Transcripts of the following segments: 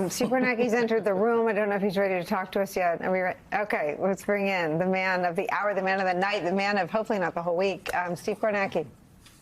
Steve Kornacki's entered the room. I don't know if he's ready to talk to us yet. Are we ready? Okay, let's bring in the man of the hour, the man of the night, the man of hopefully not the whole week, Steve Kornacki.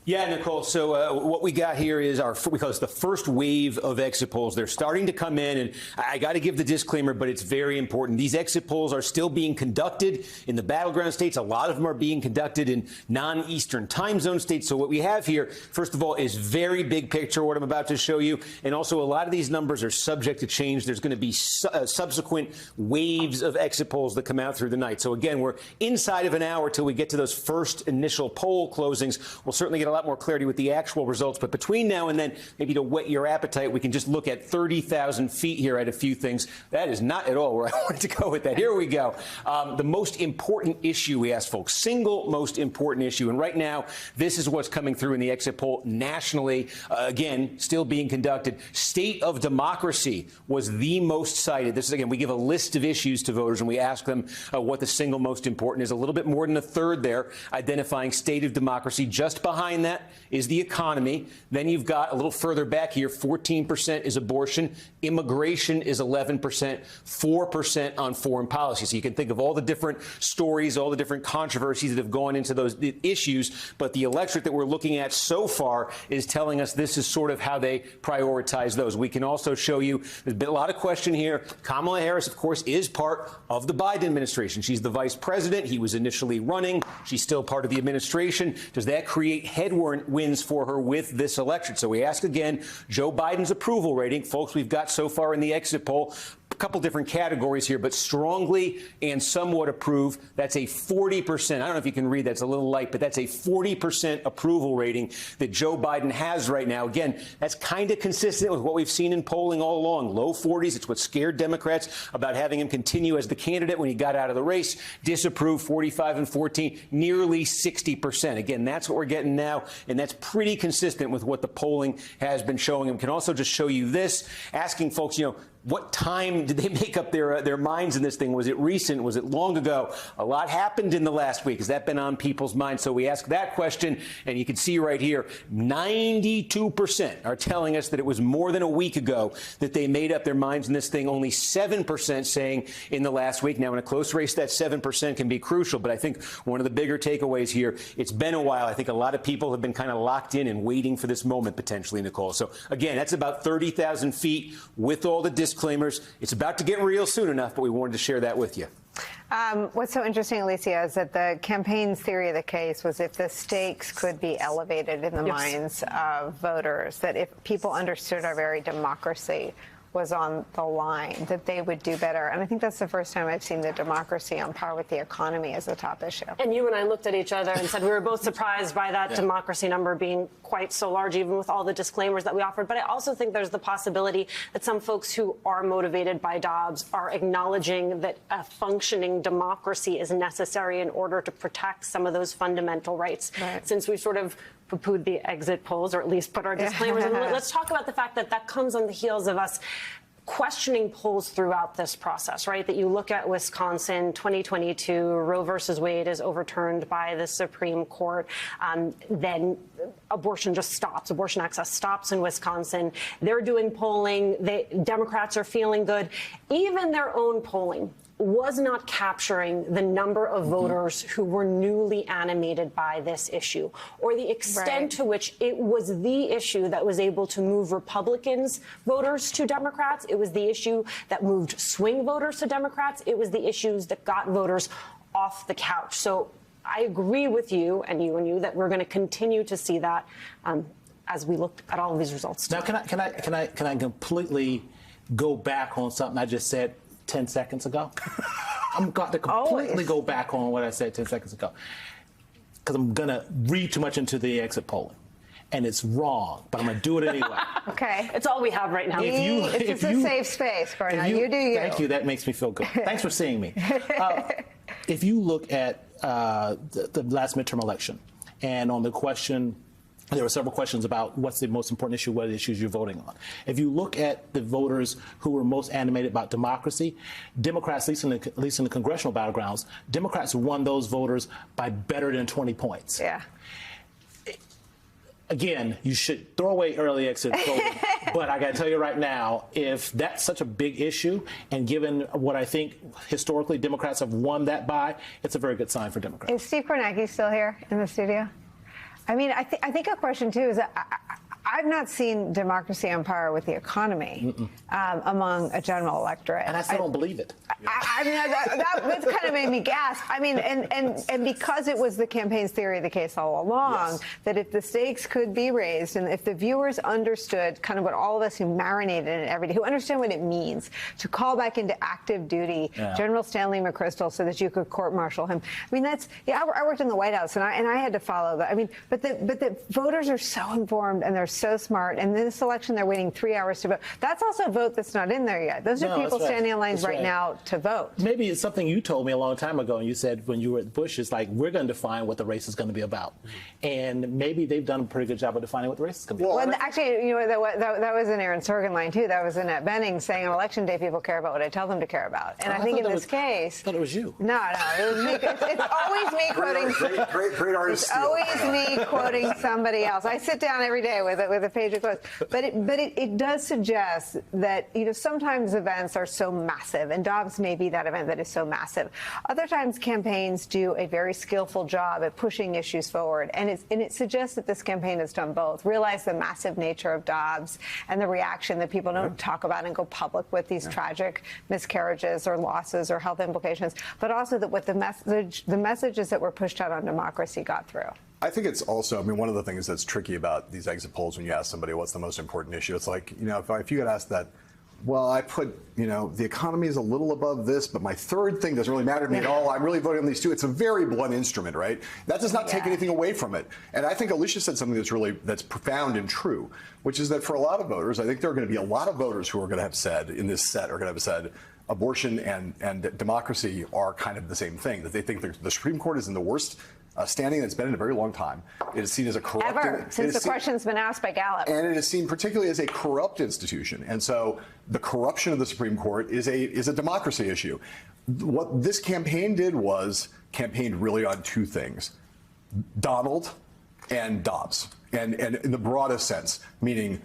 Yeah, Nicole. So what we got here is we call this the first wave of exit polls. They're starting to come in, and I got to give the disclaimer, but it's very important. These exit polls are still being conducted in the battleground states. A lot of them are being conducted in non-Eastern time zone states. So what we have here, first of all, is very big picture, what I'm about to show you. And also, a lot of these numbers are subject to change. There's going to be subsequent waves of exit polls that come out through the night. So again, we're inside of an hour till we get to those first initial poll closings. We'll certainly get a lot more clarity with the actual results, but between now and then, maybe to whet your appetite, we can just look at 30,000 feet here at a few things. That is not at all where I wanted to go with that. Here we go. The most important issue, we asked folks, single most important issue. And right now, this is what's coming through in the exit poll nationally. Again, still being conducted. State of democracy was the most cited. This is, again, we give a list of issues to voters and we ask them what the single most important is. A little bit more than a third there, identifying state of democracy. Just behind that is the economy. Then you've got a little further back here, 14% is abortion. Immigration is 11%, 4% on foreign policy. So you can think of all the different stories, all the different controversies that have gone into those issues. But the electorate that we're looking at so far is telling us this is sort of how they prioritize those. We can also show you, there's been a lot of question here. Kamala Harris, of course, is part of the Biden administration. She's the vice president. He was initially running. She's still part of the administration. Does that create headwinds for her with this election? So we ask again, Joe Biden's approval rating. Folks, we've got so far in the exit poll a couple different categories here, but strongly and somewhat approve. That's a 40%. I don't know if you can read, that's a little light, but that's a 40% approval rating that Joe Biden has right now. Again, that's kind of consistent with what we've seen in polling all along. Low 40s. It's what scared Democrats about having him continue as the candidate when he got out of the race. Disapprove 45 and 14, nearly 60%. Again, that's what we're getting now, and that's pretty consistent with what the polling has been showing him. Can also just show you this, asking folks, what time did they make up their minds in this thing? Was it recent? Was it long ago? A lot happened in the last week. Has that been on people's minds? So we ask that question, and you can see right here, 92% are telling us that it was more than a week ago that they made up their minds in this thing. Only 7% saying in the last week. Now, in a close race, that 7% can be crucial, but I think one of the bigger takeaways here, it's been a while. I think a lot of people have been kind of locked in and waiting for this moment, potentially, Nicole. So, again, that's about 30,000 feet with all the disclaimers. It's about to get real soon enough, but we wanted to share that with you. What's so interesting, Alicia, is that the campaign's theory of the case was if the stakes could be elevated in the minds of voters, that if people understood our very democracy was on the line, that they would do better. And I think that's the first time I've seen the democracy on par with the economy as a top issue. And you and I looked at each other and said we were both surprised by that democracy number being quite so large, even with all the disclaimers that we offered. But I also think there's the possibility that some folks who are motivated by Dobbs are acknowledging that a functioning democracy is necessary in order to protect some of those fundamental rights. Right. Since we sort of poo-pooed the exit polls, or at least put our disclaimers in. Let's talk about the fact that that comes on the heels of us questioning polls throughout this process, right? That you look at Wisconsin, 2022, Roe versus Wade is overturned by the Supreme Court. Then abortion just stops. Abortion access stops in Wisconsin. They're doing polling. Democrats are feeling good. Even their own polling was not capturing the number of voters who were newly animated by this issue, or the extent to which it was the issue that was able to move Republicans voters to Democrats. It was the issue that moved swing voters to Democrats. It was the issues that got voters off the couch. So I agree with you and you that we're going to continue to see that as we look at all of these results. Now, can I completely go back on something I just said 10 seconds ago? I'm going to completely go back on what I said 10 seconds ago, because I'm going to read too much into the exit polling. And it's wrong, but I'm going to do it anyway. Okay. It's all we have right now. It's a safe space, Cornell. You do you. Thank you. That makes me feel good. Thanks for seeing me. If you look at the last midterm election, and on the question, there were several questions about what's the most important issue, what issues you're voting on. If you look at the voters who were most animated about democracy, Democrats, at least in the congressional battlegrounds, Democrats won those voters by better than 20 points. Yeah. Again, you should throw away early exit voting. But I got to tell you right now, if that's such a big issue, and given what I think historically Democrats have won that by, it's a very good sign for Democrats. Is Steve Kornacki still here in the studio? I mean, I think a question, too, is that I've not seen democracy on par with the economy among a general electorate. And I still don't believe it. I mean, that's kind of made me gasp. I mean, and because it was the campaign's theory of the case all along, Yes. that if the stakes could be raised and if the viewers understood kind of what all of us who marinated in it every day, who understand what it means to call back into active duty General Stanley McChrystal so that you could court-martial him. I mean, I worked in the White House and I had to follow that. I mean, but the voters are so informed and they're so smart. And in this election, they're waiting 3 hours to vote. That's also a vote that's not in there yet. Those are people standing in lines right now to vote. Maybe it's something you told me a long time ago, and you said when you were at Bush, it's like, we're going to define what the race is going to be about. And maybe they've done a pretty good job of defining what the race is going to be about. Well, actually, you know, that was an Aaron Sorkin line, too. That was Annette Bening saying on Election Day, people care about what I tell them to care about. And I think in this case... I thought it was you. No, it was me. It's always me quoting... Great artist. It's always me quoting somebody else. I sit down every day with a page of quotes. But it does suggest that, you know, sometimes events are so massive, and Dobbs may be that event that is so massive. Other times campaigns do a very skillful job at pushing issues forward, and it suggests that this campaign has done both. Realize the massive nature of Dobbs and the reaction that people don't talk about and go public with these tragic miscarriages or losses or health implications, but also that what the messages that were pushed out on democracy got through. I think it's also, I mean, one of the things that's tricky about these exit polls when you ask somebody what's the most important issue, it's like, you know, if you get asked that, well, I put, you know, the economy is a little above this, but my third thing doesn't really matter to me at all. I'm really voting on these two. It's a very blunt instrument, right? That does not take anything away from it. And I think Alicia said something that's profound and true, which is that for a lot of voters, I think there are going to be a lot of voters who are going to have said in this set, are going to have said, abortion and democracy are kind of the same thing, that they think the Supreme Court is in the worst standing that's been in a very long time. It is seen as a corrupt... Ever, since the question's been asked by Gallup. And it is seen particularly as a corrupt institution. And so the corruption of the Supreme Court is a democracy issue. What this campaign did was campaigned really on two things: Donald and Dobbs. And in the broadest sense, meaning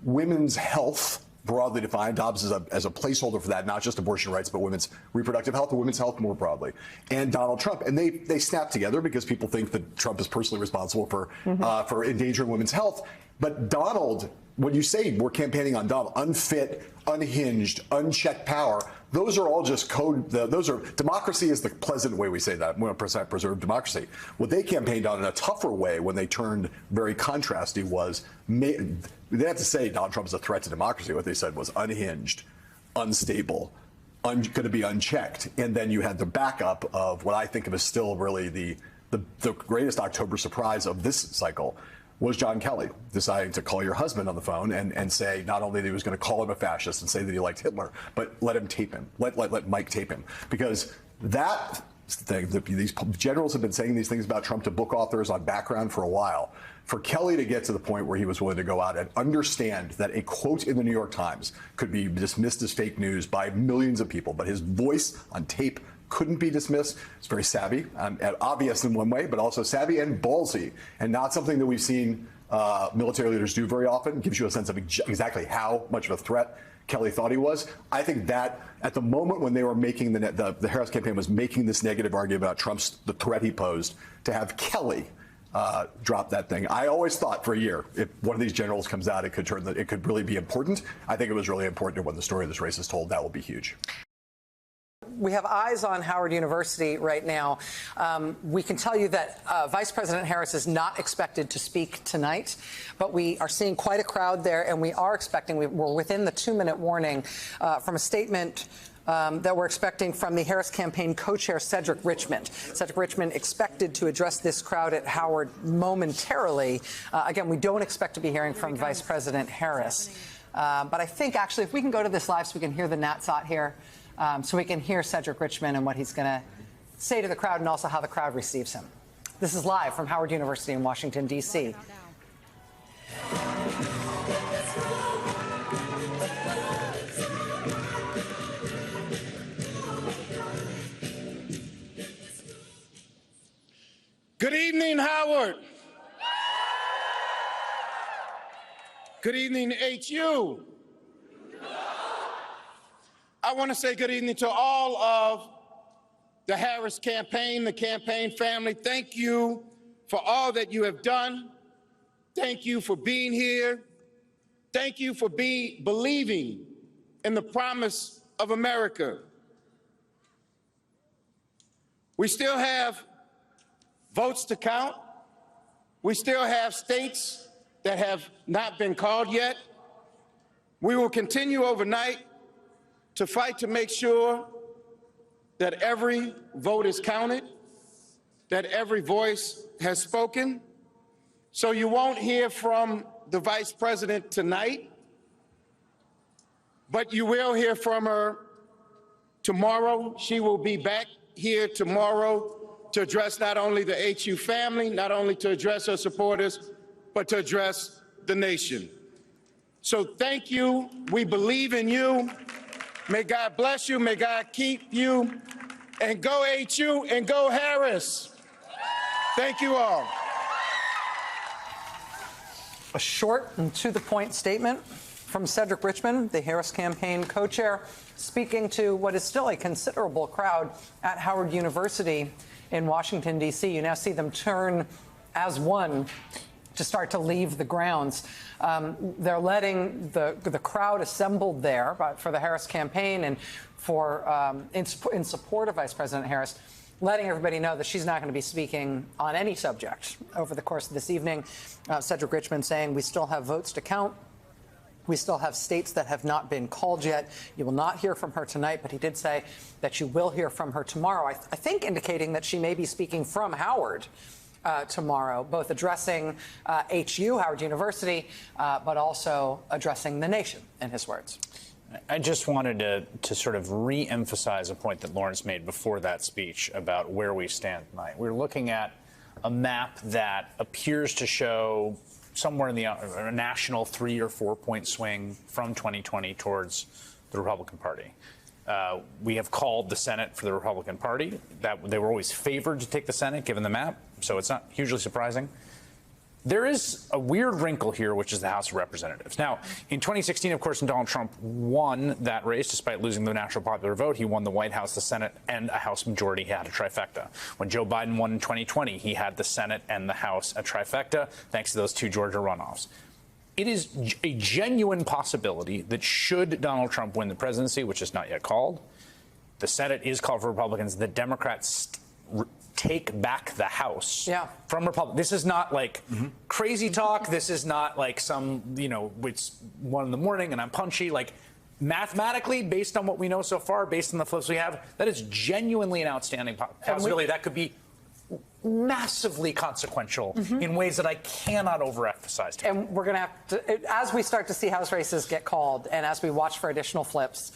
women's health, broadly defined. Dobbs is as a placeholder for that, not just abortion rights, but women's reproductive health and women's health more broadly. And Donald Trump. And they snap together because people think that Trump is personally responsible for endangering women's health. But Donald, when you say we're campaigning on Donald, unfit, unhinged, unchecked power, those are all just code. Those are, democracy is the pleasant way we say that. We want to preserve democracy. What they campaigned on in a tougher way when they turned very contrasty was, they have to say Donald Trump is a threat to democracy. What they said was unhinged, unstable, going to be unchecked. And then you had the backup of what I think of as still really the greatest October surprise of this cycle, was John Kelly deciding to call your husband on the phone and say not only that he was going to call him a fascist and say that he liked Hitler, but let him tape him, let Mike tape him. Because that thing, these generals have been saying these things about Trump to book authors on background for a while. For Kelly to get to the point where he was willing to go out and understand that a quote in the New York Times could be dismissed as fake news by millions of people, but his voice on tape couldn't be dismissed. It's very savvy, obvious in one way, but also savvy and ballsy, and not something that we've seen military leaders do very often. It gives you a sense of exactly how much of a threat Kelly thought he was. I think that at the moment when they were making the Harris campaign was making this negative argument about the threat he posed, to have Kelly drop that thing. I always thought for a year, if one of these generals comes out, it could really be important. I think it was really important, and when the story of this race is told, that will be huge. We have eyes on Howard University right now. We can tell you that Vice President Harris is not expected to speak tonight, but we are seeing quite a crowd there, and we are expecting, we're within the 2-minute warning from a statement that we're expecting from the Harris campaign co-chair Cedric Richmond. Cedric Richmond expected to address this crowd at Howard momentarily. Again, we don't expect to be hearing from Vice President Harris. But I think, actually, if we can go to this live so we can hear the Natsat here, so we can hear Cedric Richmond and what he's going to say to the crowd and also how the crowd receives him. This is live from Howard University in Washington, D.C. Good evening, Howard. Good evening, HU. I want to say good evening to all of the Harris campaign, the campaign family. Thank you for all that you have done. Thank you for being here. Thank you for believing in the promise of America. We still have votes to count. We still have states that have not been called yet. We will continue overnight to fight to make sure that every vote is counted, that every voice has spoken. So you won't hear from the Vice President tonight, but you will hear from her tomorrow. She will be back here tomorrow to address not only the HU family, not only to address her supporters, but to address the nation. So thank you. We believe in you. May God bless you. May God keep you. And go HU and go Harris. Thank you all. A short and to-the-point statement from Cedric Richmond, the Harris campaign co-chair, speaking to what is still a considerable crowd at Howard University in Washington, D.C. You now see them turn as one to start to leave the grounds. They're letting the crowd assembled there for the Harris campaign and for in support of Vice President Harris, letting everybody know that she's not going to be speaking on any subject over the course of this evening. Cedric Richmond saying we still have votes to count. We still have states that have not been called yet. You will not hear from her tonight, but he did say that you will hear from her tomorrow, I think indicating that she may be speaking from Howard tomorrow, both addressing HU, Howard University, but also addressing the nation, in his words. I just wanted to sort of re-emphasize a point that Lawrence made before that speech about where we stand tonight. We're looking at a map that appears to show somewhere in the a national 3 or 4 point swing from 2020 towards the Republican Party. We have called the Senate for the Republican Party. That they were always favored to take the Senate, given the map, so it's not hugely surprising. There is a weird wrinkle here, which is the House of Representatives. Now, in 2016, of course, when Donald Trump won that race, despite losing the national popular vote, he won the White House, the Senate, and a House majority. He had a trifecta. When Joe Biden won in 2020, he had the Senate and the House a trifecta, thanks to those 2 Georgia runoffs. It is a genuine possibility that should Donald Trump win the presidency, which is not yet called, the Senate is called for Republicans, the Democrats take back the House from Republicans. This is not like crazy talk. This is not like some, it's 1 in the morning and I'm punchy. Like, mathematically, based on what we know so far, based on the flips we have, that is genuinely an outstanding possibility. That could be massively consequential in ways that I cannot overemphasize. And we're going to have to, as we start to see House races get called and as we watch for additional flips,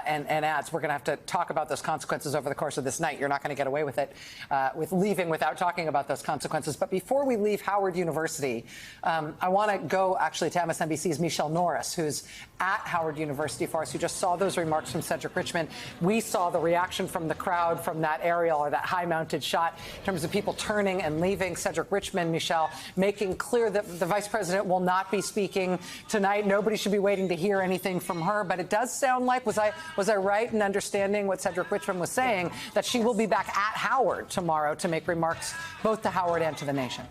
and ads, we're going to have to talk about those consequences over the course of this night. You're not going to get away with it, with leaving without talking about those consequences. But before we leave Howard University, I want to go actually to MSNBC's Michelle Norris, who's at Howard University for us, who just saw those remarks from Cedric Richmond. We saw the reaction from the crowd from that aerial or that high-mounted shot in terms of people turning and leaving. Cedric Richmond, Michelle, making clear that the vice president will not be speaking tonight. Nobody should be waiting to hear anything from her. But it does sound like, was I right in understanding what Cedric Richmond was saying, that she will be back at Howard tomorrow to make remarks both to Howard and to the nation?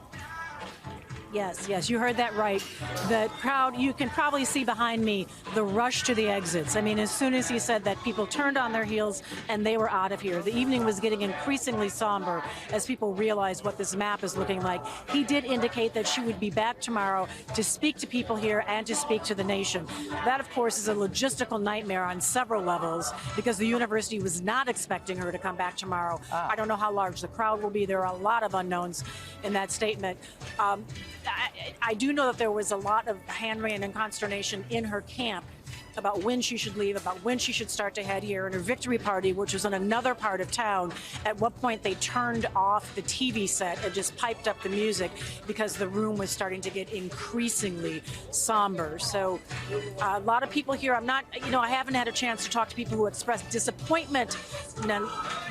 Yes, you heard that right. The crowd, you can probably see behind me the rush to the exits. I mean, as soon as he said that, people turned on their heels and they were out of here. The evening was getting increasingly somber as people realized what this map is looking like. He did indicate that she would be back tomorrow to speak to people here and to speak to the nation. That, of course, is a logistical nightmare on several levels because the university was not expecting her to come back tomorrow. I don't know how large the crowd will be. There are a lot of unknowns in that statement. I do know that there was a lot of hand-wringing and consternation in her camp about when she should leave, about when she should start to head here. And her victory party, which was in another part of town, at what point they turned off the TV set and just piped up the music because the room was starting to get increasingly somber. So a lot of people here, I haven't had a chance to talk to people who expressed disappointment.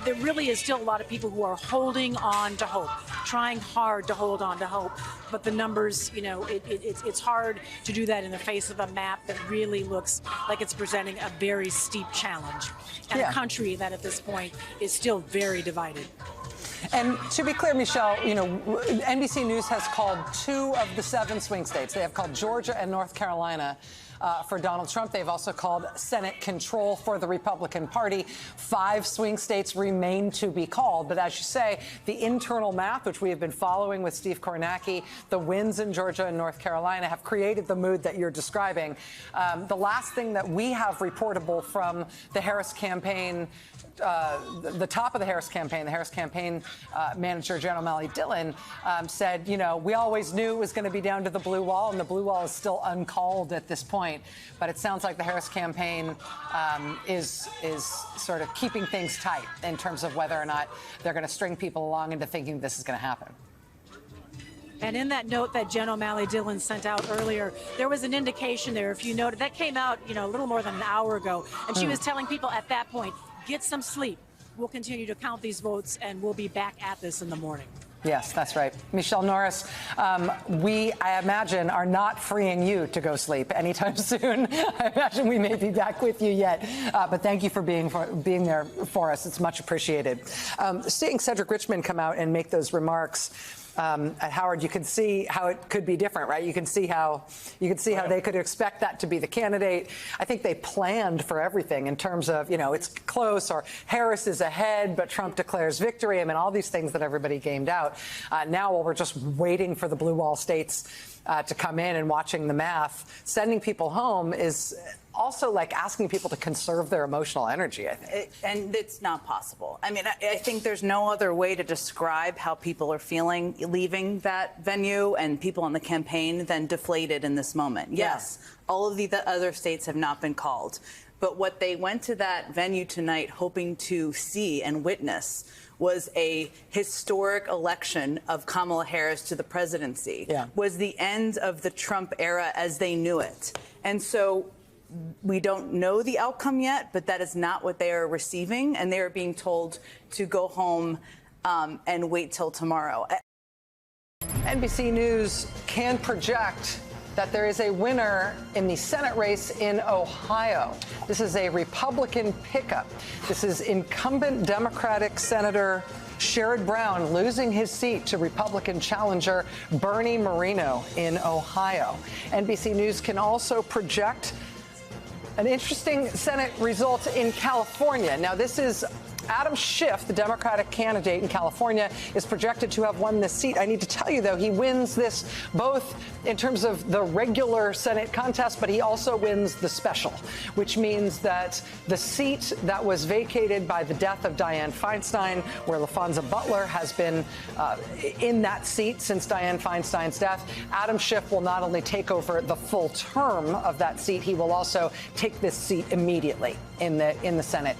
There really is still a lot of people who are holding on to hope, trying hard to hold on to hope. But the numbers, it's hard to do that in the face of a map that really looks like it's presenting a very steep challenge, and a country that at this point is still very divided. And to be clear, Michelle, NBC News has called 2 of the 7 swing states. They have called Georgia and North Carolina for Donald Trump. They've also called Senate control for the Republican Party. 5 swing states remain to be called. But as you say, the internal math, which we have been following with Steve Kornacki, the wins in Georgia and North Carolina have created the mood that you're describing. The last thing that we have reportable from the Harris campaign, the top of the Harris campaign manager, Jen O'Malley Dillon, said, we always knew it was going to be down to the blue wall, and the blue wall is still uncalled at this point. But it sounds like the Harris campaign is sort of keeping things tight in terms of whether or not they're going to string people along into thinking this is going to happen. And in that note that Jen O'Malley Dillon sent out earlier, there was an indication there, if you noted, that came out, a little more than an hour ago. And she was telling people at that point, get some sleep. We'll continue to count these votes, and we'll be back at this in the morning. Yes, that's right. Michelle Norris, I imagine, are not freeing you to go sleep anytime soon. I imagine we may be back with you yet. But thank you for being there for us. It's much appreciated. Seeing Cedric Richmond come out and make those remarks at Howard, you can see how it could be different, right? You can see how they could expect that to be the candidate. I think they planned for everything in terms of, it's close, or Harris is ahead, but Trump declares victory. I mean, all these things that everybody gamed out. Now, while we're just waiting for the blue wall states to come in and watching the math, sending people home is also like asking people to conserve their emotional energy, I think. And it's not possible. I mean, I think there's no other way to describe how people are feeling leaving that venue and people on the campaign than deflated in this moment. Yes, all of the other states have not been called. But what they went to that venue tonight hoping to see and witness was a historic election of Kamala Harris to the presidency, was the end of the Trump era as they knew it. And so we don't know the outcome yet, but that is not what they are receiving, and they are being told to go home and wait till tomorrow. NBC News can project that there is a winner in the Senate race in Ohio. This is a Republican pickup. This is incumbent Democratic Senator Sherrod Brown losing his seat to Republican challenger Bernie Moreno in Ohio. NBC News can also project an interesting Senate result in California. Now, this is Adam Schiff, the Democratic candidate in California, is projected to have won this seat. I need to tell you, though, he wins this both in terms of the regular Senate contest, but he also wins the special, which means that the seat that was vacated by the death of Dianne Feinstein, where LaFonza Butler has been in that seat since Dianne Feinstein's death, Adam Schiff will not only take over the full term of that seat, he will also take this seat immediately in the Senate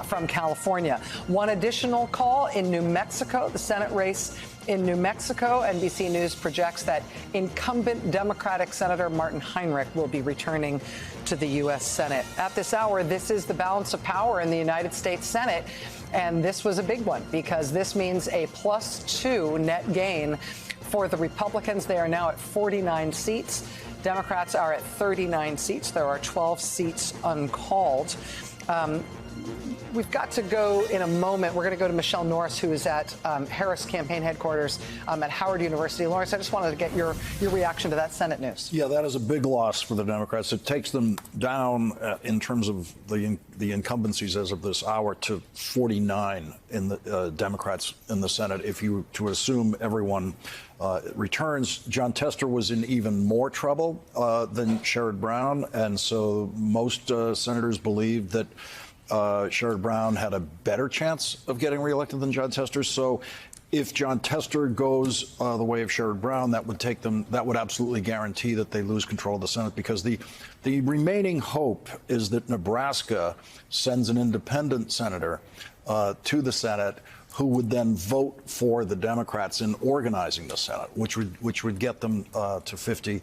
from California. One additional call in New Mexico, the Senate race in New Mexico. NBC News projects that incumbent Democratic Senator Martin Heinrich will be returning to the U.S. Senate. At this hour, this is the balance of power in the United States Senate. And this was a big one because this means a +2 net gain for the Republicans. They are now at 49 seats. Democrats are at 39 seats. There are 12 seats uncalled. We've got to go in a moment. We're going to go to Michelle Norris, who is at Harris campaign headquarters at Howard University. Lawrence, I just wanted to get your reaction to that Senate news. Yeah, that is a big loss for the Democrats. It takes them down in terms of the incumbencies as of this hour to 49 in the Democrats in the Senate. If you to assume everyone returns, Jon Tester was in even more trouble than Sherrod Brown, and so most senators believe that Sherrod Brown had a better chance of getting reelected than Jon Tester. So If John Tester goes the way of Sherrod Brown, that would take them. That would absolutely guarantee that they lose control of the Senate, because the remaining hope is that Nebraska sends an independent senator to the Senate, who would then vote for the Democrats in organizing the Senate, which would get them to 50.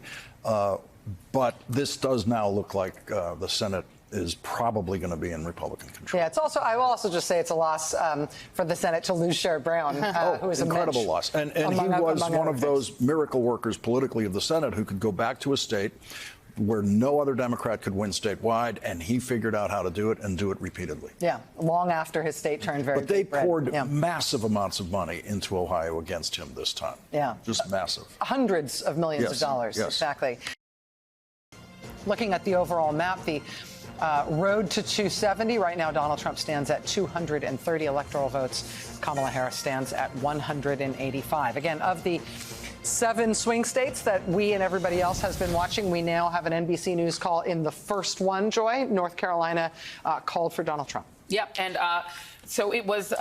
But this does now look like the Senate is probably going to be in Republican control. Yeah, it's also, I will also just say it's a loss for the Senate to lose Sherrod Brown, who is incredible loss. And he was one of those miracle workers politically of the Senate who could go back to a state where no other Democrat could win statewide, and he figured out how to do it and do it repeatedly. Yeah, long after his state turned very. But they poured massive amounts of money into Ohio against him this time. Yeah. Just massive. Hundreds of millions of dollars. Yes. Exactly. Looking at the overall map, the road to 270. Right now, Donald Trump stands at 230 electoral votes. Kamala Harris stands at 185. Again, of the 7 swing states that we and everybody else has been watching, we now have an NBC News call in the first one, Joy. North Carolina called for Donald Trump. Yep. And so it was,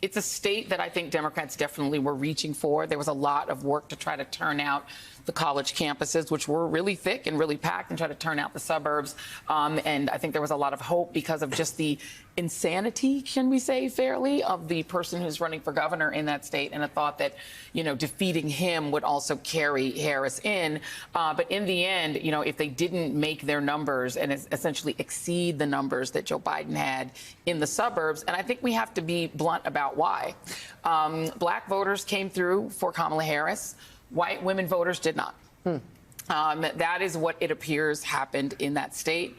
it's a state that I think Democrats definitely were reaching for. There was a lot of work to try to turn out the college campuses, which were really thick and really packed, and try to turn out the suburbs. And I think there was a lot of hope because of just the insanity, can we say fairly, of the person who's running for governor in that state, and a thought that, defeating him would also carry Harris in. But in the end, if they didn't make their numbers and essentially exceed the numbers that Joe Biden had in the suburbs, and I think we have to be blunt about why. Black voters came through for Kamala Harris. White women voters did not. That is what it appears happened in that state,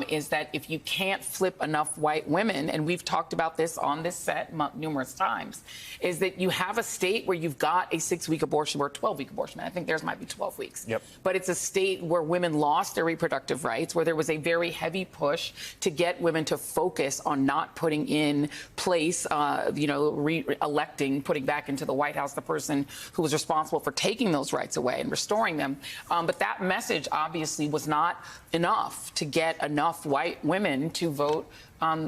is that if you can't flip enough white women, and we've talked about this on this set numerous times, is that you have a state where you've got a 6-week abortion or 12-week abortion. I think theirs might be 12 weeks. Yep. But it's a state where women lost their reproductive rights, where there was a very heavy push to get women to focus on not putting in place, re-electing, putting back into the White House the person who was responsible for taking those rights away and restoring them. But that message obviously was not enough to get enough white women to vote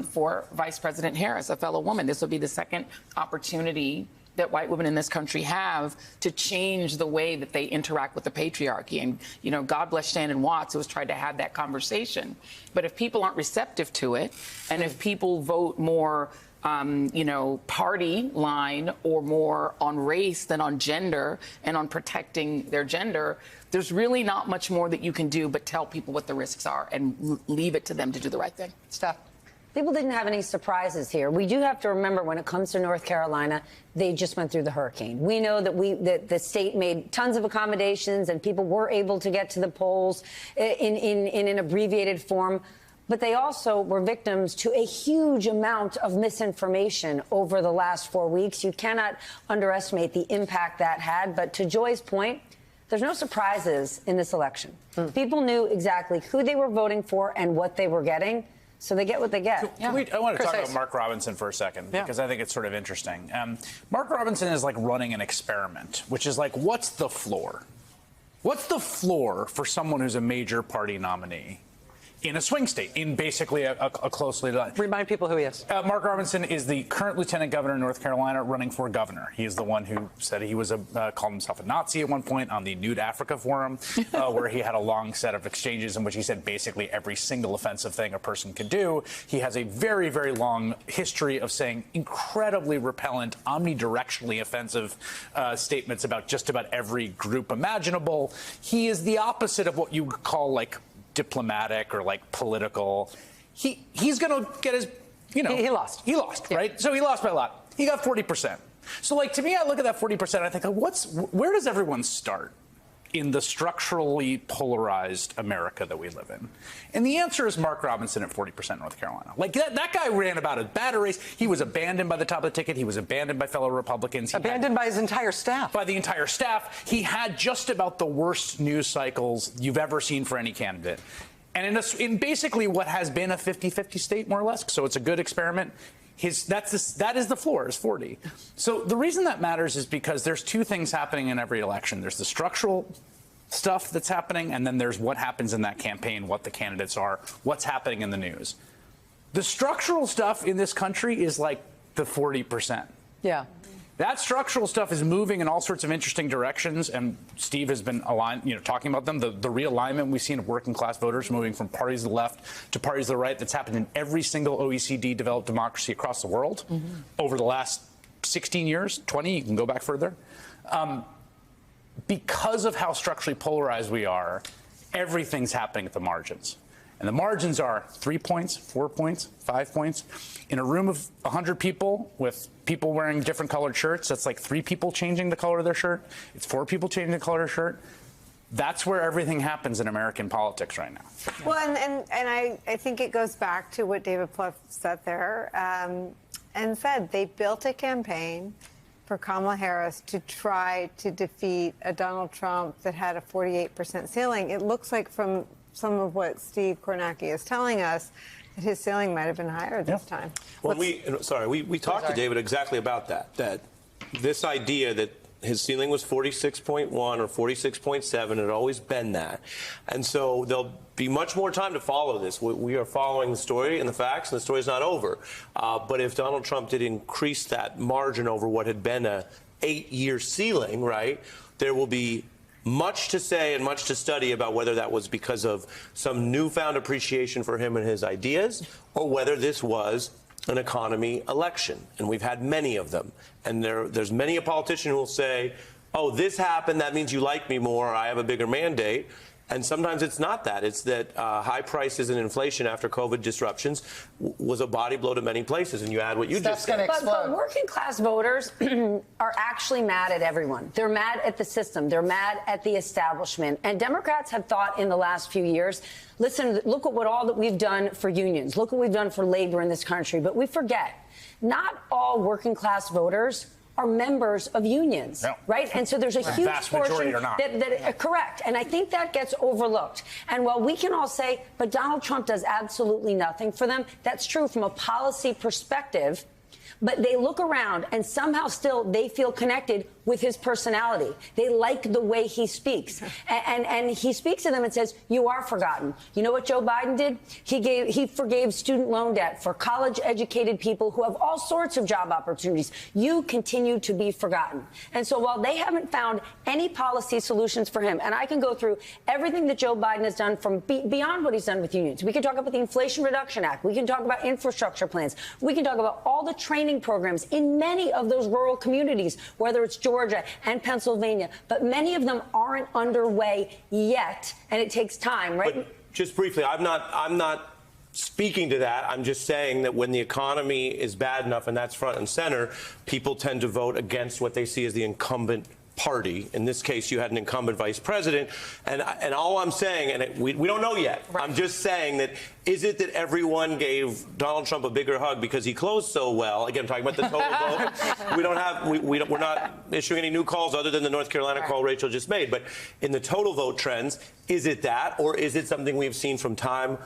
for Vice President Harris, a fellow woman. This will be the second opportunity that white women in this country have to change the way that they interact with the patriarchy. And, God bless Shannon Watts, who has tried to have that conversation. But if people aren't receptive to it, and if people vote more party line or more on race than on gender and on protecting their gender, there's really not much more that you can do but tell people what the risks are and leave it to them to do the right thing. Steph? People didn't have any surprises here. We do have to remember, when it comes to North Carolina, they just went through the hurricane. We know that the state made tons of accommodations and people were able to get to the polls in an abbreviated form. But they also were victims to a huge amount of misinformation over the last 4 weeks. You cannot underestimate the impact that had. But to Joy's point, there's no surprises in this election. People knew exactly who they were voting for and what they were getting. So they get what they get. I want to talk about Mark Robinson for a second, because I think it's sort of interesting. Mark Robinson is like running an experiment, which is like, what's the floor? What's the floor for someone who's a major party nominee in a swing state, in basically a closely done? Remind people who he is. Mark Robinson is the current lieutenant governor of North Carolina running for governor. He is the one who said he was called himself a Nazi at one point on the Nude Africa Forum, where he had a long set of exchanges in which he said basically every single offensive thing a person could do. He has a very, very long history of saying incredibly repellent, omnidirectionally offensive statements about just about every group imaginable. He is the opposite of what you would call like diplomatic or like political. He's going to get his, he lost. He lost, right? So he lost by a lot. He got 40%. So like, to me, I look at that 40%, and I think, where does everyone start in the structurally polarized America that we live in? And the answer is Mark Robinson at 40% North Carolina. Like that guy ran about as bad a race. He was abandoned by the top of the ticket. He was abandoned by fellow Republicans. Abandoned by his entire staff. By the entire staff. He had just about the worst news cycles you've ever seen for any candidate. And in basically what has been a 50-50 state, more or less, so it's a good experiment, that is the floor, is 40. So the reason that matters is because there's two things happening in every election. There's the structural stuff that's happening, and then there's what happens in that campaign, what the candidates are, what's happening in the news. The structural stuff in this country is like the 40%. Yeah. That structural stuff is moving in all sorts of interesting directions, and Steve has been talking about them. The realignment we've seen of working class voters moving from parties to the left to parties to the right. That's happened in every single OECD developed democracy across the world over the last 16 years, 20. You can go back further. Because of how structurally polarized we are, everything's happening at the margins. And the margins are 3 points, 4 points, 5 points. In a room of 100 people with people wearing different colored shirts, that's like 3 people changing the color of their shirt. It's 4 people changing the color of their shirt. That's where everything happens in American politics right now. Well, and I think it goes back to what David Plouffe said there and said they built a campaign for Kamala Harris to try to defeat a Donald Trump that had a 48% ceiling. It looks like from some of what Steve Kornacki is telling us that his ceiling might have been higher this time. Well, we talked to David exactly about that this idea that his ceiling was 46.1 or 46.7. It had always been that. And so there'll be much more time to follow this. We are following the story and the facts, and the story's not over. But if Donald Trump did increase that margin over what had been a 8-year ceiling, right, there will be much to say and much to study about whether that was because of some newfound appreciation for him and his ideas, or whether this was an economy election. And we've had many of them. And there's many a politician who will say, oh, this happened, that means you like me more, I have a bigger mandate. And sometimes it's not that. It's that high prices and inflation after COVID disruptions was a body blow to many places. And you add what you just said. But working class voters are actually mad at everyone. They're mad at the system. They're mad at the establishment. And Democrats have thought in the last few years, listen, look at all that we've done for unions. Look what we've done for labor in this country. But we forget, not all working class voters are members of unions, right? And so there's a huge portion that correct. And I think that gets overlooked. And while we can all say, but Donald Trump does absolutely nothing for them, that's true from a policy perspective. But they look around and somehow still they feel connected with his personality. They like the way he speaks. And he speaks to them and says, you are forgotten. You know what Joe Biden did? He forgave student loan debt for college-educated people who have all sorts of job opportunities. You continue to be forgotten. And so while they haven't found any policy solutions for him, and I can go through everything that Joe Biden has done from beyond what he's done with unions. We can talk about the Inflation Reduction Act. We can talk about infrastructure plans. We can talk about all the training programs in many of those rural communities, whether it's Georgia and Pennsylvania, but many of them aren't underway yet, and it takes time, right? But just briefly, I'm not speaking to that. I'm just saying that when the economy is bad enough and that's front and center, people tend to vote against what they see as the incumbent party. In this case, you had an incumbent vice president. And all I'm saying, and we don't know yet, I'm just saying that, is it that everyone gave Donald Trump a bigger hug because he closed so well? Again, I'm talking about the total vote. We're not issuing any new calls other than the North Carolina call Rachel just made. But in the total vote trends, is it that, or is it something we've seen from time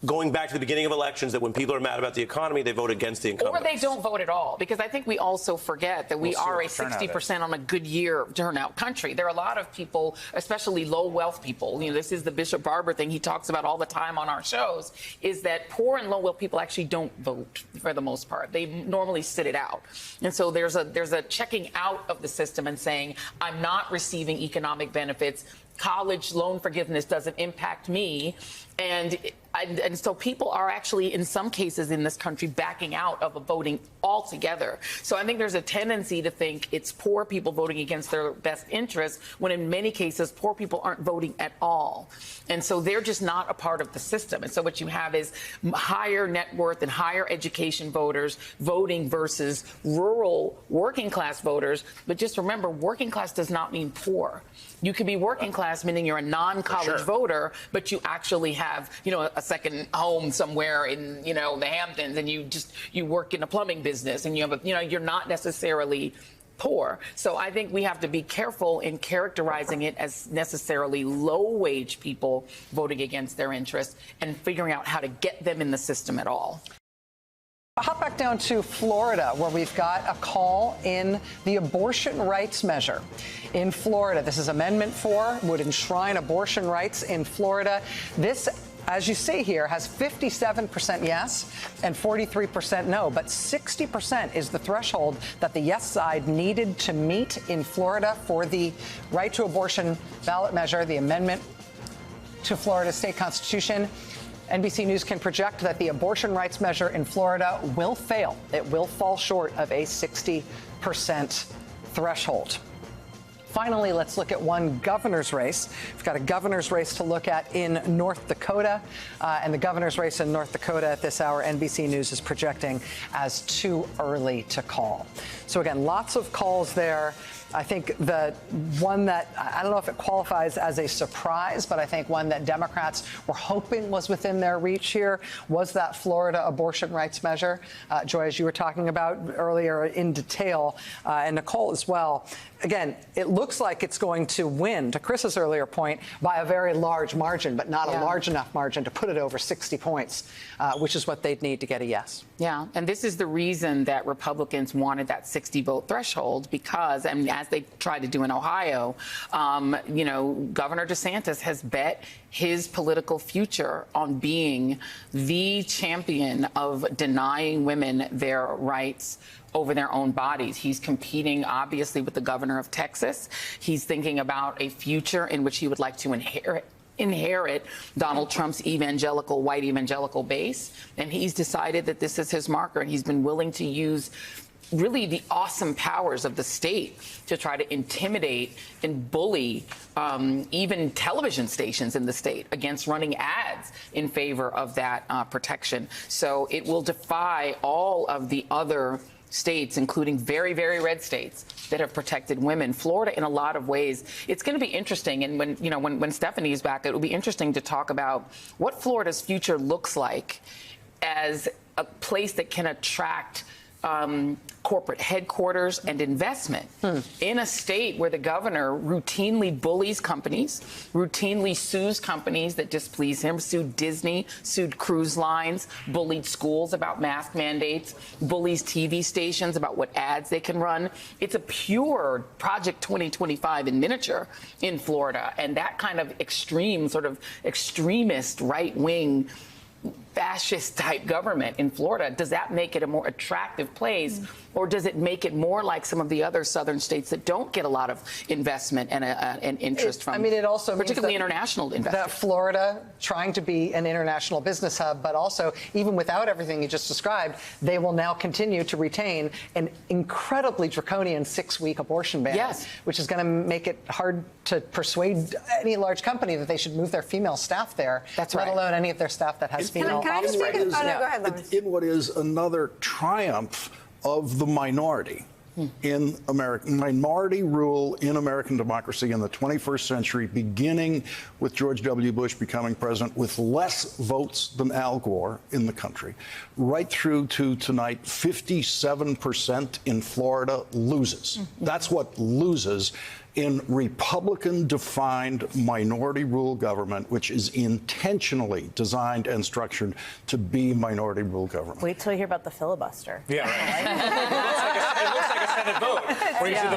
going back to the beginning of elections, that when people are mad about the economy, they vote against the incumbents? Or they don't vote at all, because I think we also forget that we are a 60% on a good year turnout country. There are a lot of people, especially low wealth people. You know, this is the Bishop Barber thing he talks about all the time on our shows, is that poor and low wealth people actually don't vote for the most part. They normally sit it out. And so there's a checking out of the system and saying, I'm not receiving economic benefits. College loan forgiveness doesn't impact me. And so people are actually, in some cases in this country, backing out of voting altogether. So I think there's a tendency to think it's poor people voting against their best interests, when in many cases, poor people aren't voting at all. And so they're just not a part of the system. And so what you have is higher net worth and higher education voters voting versus rural working class voters. But just remember, working class does not mean poor. You could be working class, meaning you're a non-college voter, but you actually have, a second home somewhere in, the Hamptons, and you work in a plumbing business, and you have you're not necessarily poor. So I think we have to be careful in characterizing it as necessarily low-wage people voting against their interests and figuring out how to get them in the system at all. I'll hop back down to Florida, where we've got a call in the abortion rights measure. In Florida, this is Amendment 4, would enshrine abortion rights in Florida. This as you see here, has 57% yes and 43% no. But 60% is the threshold that the yes side needed to meet in Florida for the right to abortion ballot measure, the amendment to Florida state constitution. NBC News can project that the abortion rights measure in Florida will fail. It will fall short of a 60% threshold. Finally, let's look at one governor's race. We've got a governor's race to look at in North Dakota. And the governor's race in North Dakota at this hour, NBC News is projecting as too early to call. So again, lots of calls there. I think the one that, I don't know if it qualifies as a surprise, but I think one that Democrats were hoping was within their reach here was that Florida abortion rights measure. Joy, as you were talking about earlier in detail, and Nicole as well. Again, it looks like it's going to win, to Chris's earlier point, by a very large margin, but not a large enough margin to put it over 60 points, which is what they'd need to get a yes. Yeah, and this is the reason that Republicans wanted that 60-vote threshold, because, I mean, as they tried to do in Ohio, you know, Governor DeSantis has bet his political future on being the champion of denying women their rights over their own bodies. He's competing, obviously, with the governor of Texas. He's thinking about a future in which he would like to inherit Donald Trump's white evangelical base. And he's decided that this is his marker, and he's been willing to use really the awesome powers of the state to try to intimidate and bully even television stations in the state against running ads in favor of that protection. So it will defy all of the other states, including very, very red states that have protected women. Florida, in a lot of ways, it's going to be interesting. And when Stephanie is back, it will be interesting to talk about what Florida's future looks like as a place that can attract corporate headquarters and investment in a state where the governor routinely bullies companies, routinely sues companies that displease him, sued Disney, sued cruise lines, bullied schools about mask mandates, bullies TV stations about what ads they can run. It's a pure Project 2025 in miniature in Florida. And that kind of extreme, sort of extremist right-wing fascist type government in Florida, does that make it a more attractive place, or does it make it more like some of the other southern states that don't get a lot of investment and interest from, it also particularly means international investors? That Florida, trying to be an international business hub, but also, even without everything you just described, they will now continue to retain an incredibly draconian 6-week abortion ban, which is going to make it hard to persuade any large company that they should move their female staff there, let alone any of their staff that has female offspring. In what is another triumph of the minority in America, minority rule in American democracy in the 21st century, beginning with George W. Bush becoming president with less votes than Al Gore in the country, right through to tonight, 57% in Florida loses. That's what loses in Republican-defined minority rule government, which is intentionally designed and structured to be minority rule government. Wait till you hear about the filibuster. Yeah, right. It looks like a Senate vote, where you see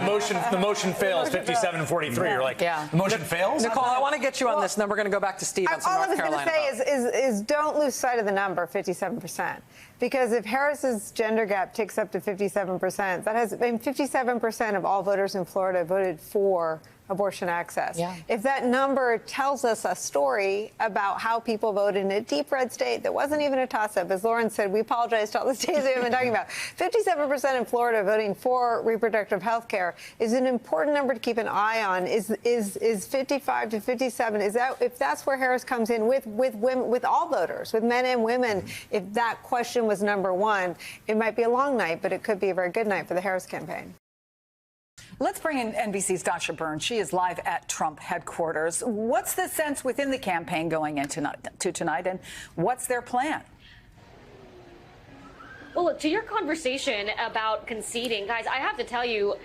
the motion fails 57-43. You're like, the motion fails? Nicole, I want to get you on this, and then we're going to go back to Steve on some North Carolina. All I was going to say is don't lose sight of the number, 57%. Because if Harris's gender gap ticks up to 57%, that has 57% of all voters in Florida voted for abortion access. If that number tells us a story about how people voted in a deep red state that wasn't even a toss-up, as Lauren said, we apologize to all the states we've been talking about. 57% in Florida voting for reproductive health care is an important number to keep an eye on. Is 55 to 57? If that's where Harris comes in with women, with all voters, with men and women, if that question was number one, it might be a long night, but it could be a very good night for the Harris campaign. Let's bring in NBC's Dasha Burns. She is live at Trump headquarters. What's the sense within the campaign going into tonight, and what's their plan? Well, look, to your conversation about conceding, guys, I have to tell you,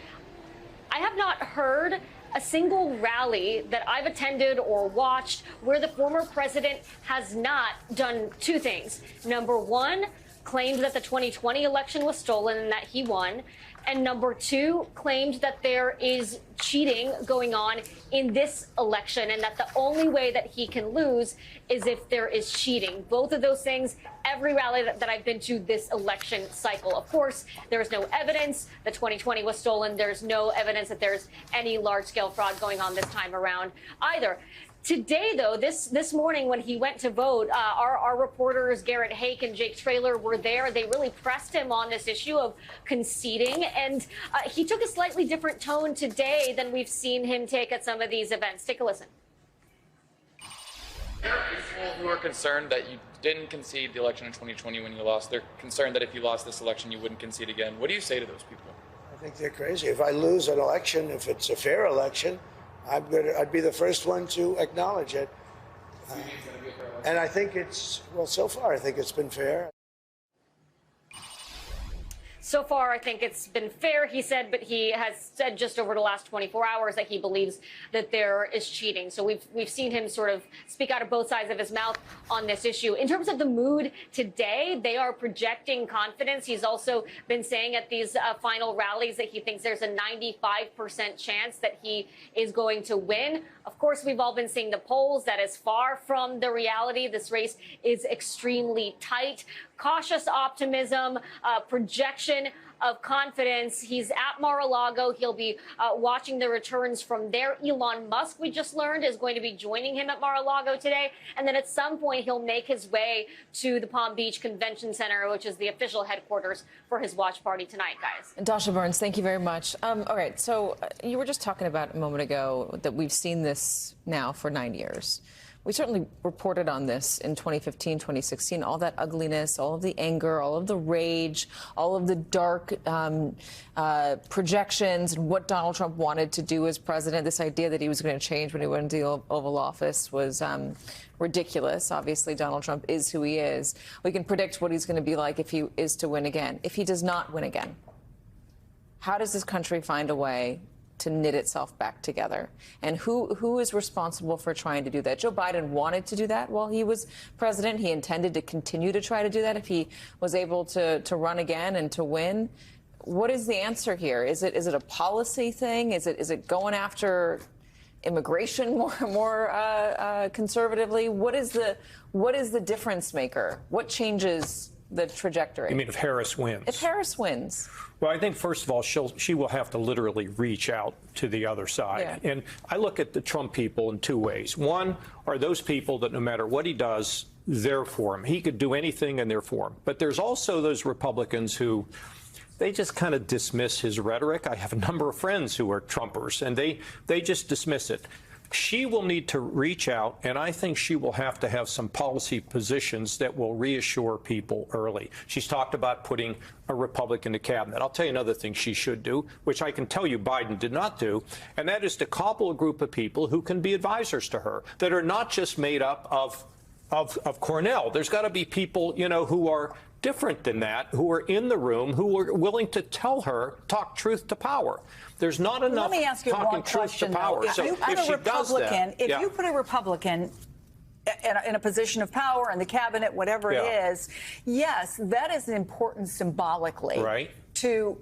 I have not heard a single rally that I've attended or watched where the former president has not done two things. Number one, claimed that the 2020 election was stolen and that he won. And number two, claimed that there is cheating going on in this election and that the only way that he can lose is if there is cheating. Both of those things, every rally that I've been to this election cycle. Of course, there is no evidence that 2020 was stolen. There's no evidence that there's any large-scale fraud going on this time around either. Today, though, this morning when he went to vote, our reporters Garrett Hake and Jake Traylor were there. They really pressed him on this issue of conceding, and he took a slightly different tone today than we've seen him take at some of these events. Take a listen. There are people who are concerned that you didn't concede the election in 2020 when you lost. They're concerned that if you lost this election, you wouldn't concede again. What do you say to those people? I think they're crazy. If I lose an election, if it's a fair election, I'd be the first one to acknowledge it. And I think so far, I think it's been fair. So far, I think it's been fair, he said, but he has said just over the last 24 hours that he believes that there is cheating. So we've seen him sort of speak out of both sides of his mouth on this issue. In terms of the mood today, they are projecting confidence. He's also been saying at these final rallies that he thinks there's a 95% chance that he is going to win. Of course, we've all been seeing the polls. That is far from the reality. This race is extremely tight. Cautious optimism, projection of confidence. He's at Mar-a-Lago. He'll be watching the returns from there. Elon Musk, we just learned, is going to be joining him at Mar-a-Lago today. And then at some point, he'll make his way to the Palm Beach Convention Center, which is the official headquarters for his watch party tonight, guys. Dasha Burns, thank you very much. All right, so you were just talking about a moment ago that we've seen this now for 9 years. We certainly reported on this in 2015, 2016, all that ugliness, all of the anger, all of the rage, all of the dark projections and what Donald Trump wanted to do as president. This idea that he was going to change when he went into the Oval Office was ridiculous. Obviously, Donald Trump is who he is. We can predict what he's going to be like if he is to win again. If he does not win again, how does this country find a way to knit itself back together? And who is responsible for trying to do that? Joe Biden wanted to do that while he was president. He intended to continue to try to do that if he was able to run again and to win. What is the answer here? Is it a policy thing? Is it going after immigration more conservatively? What is the difference maker? What changes the trajectory? You mean if Harris wins? If Harris wins. Well, I think, first of all, she will have to literally reach out to the other side. Yeah. And I look at the Trump people in two ways. One are those people that no matter what he does, they're for him. He could do anything and they're for him. But there's also those Republicans who they just kind of dismiss his rhetoric. I have a number of friends who are Trumpers, and they just dismiss it. She will need to reach out, and I think she will have to have some policy positions that will reassure people early. She's talked about putting a Republican in the cabinet. I'll tell you another thing she should do, which I can tell you Biden did not do, and that is to cobble a group of people who can be advisors to her that are not just made up of Cornell. There's got to be people, who are different than that, who are in the room, who are willing to tell her, talk truth to power. There's not enough Let me ask you talking one truth question, to power. though. So If you put a Republican in a position of power in the cabinet, whatever it is, yes, that is important symbolically to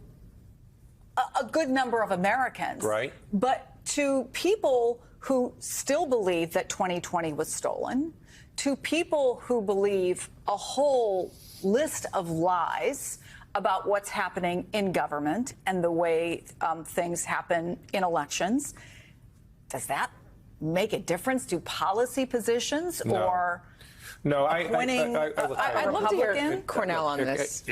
a good number of Americans. Right. But to people who still believe that 2020 was stolen, to people who believe a whole list of lies about what's happening in government and the way things happen in elections, does that make a difference? Do policy positions or appointing I'd love to hear Cornell on this.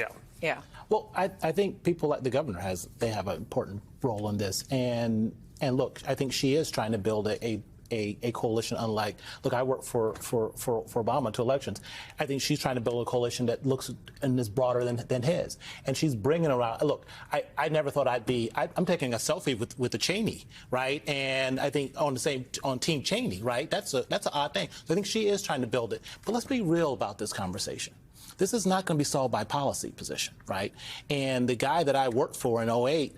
Yeah. Well, I think people like the governor they have an important role in this. And look, I think she is trying to build a coalition. Unlike, look, I worked for Obama 2 elections. I think she's trying to build a coalition that looks and is broader than his. And she's bringing around. Look, I never thought I'm taking a selfie with the Cheney, right? And I think on Team Cheney, right? That's an odd thing. So I think she is trying to build it. But let's be real about this conversation. This is not going to be solved by policy position, right? And the guy that I worked for in 2008.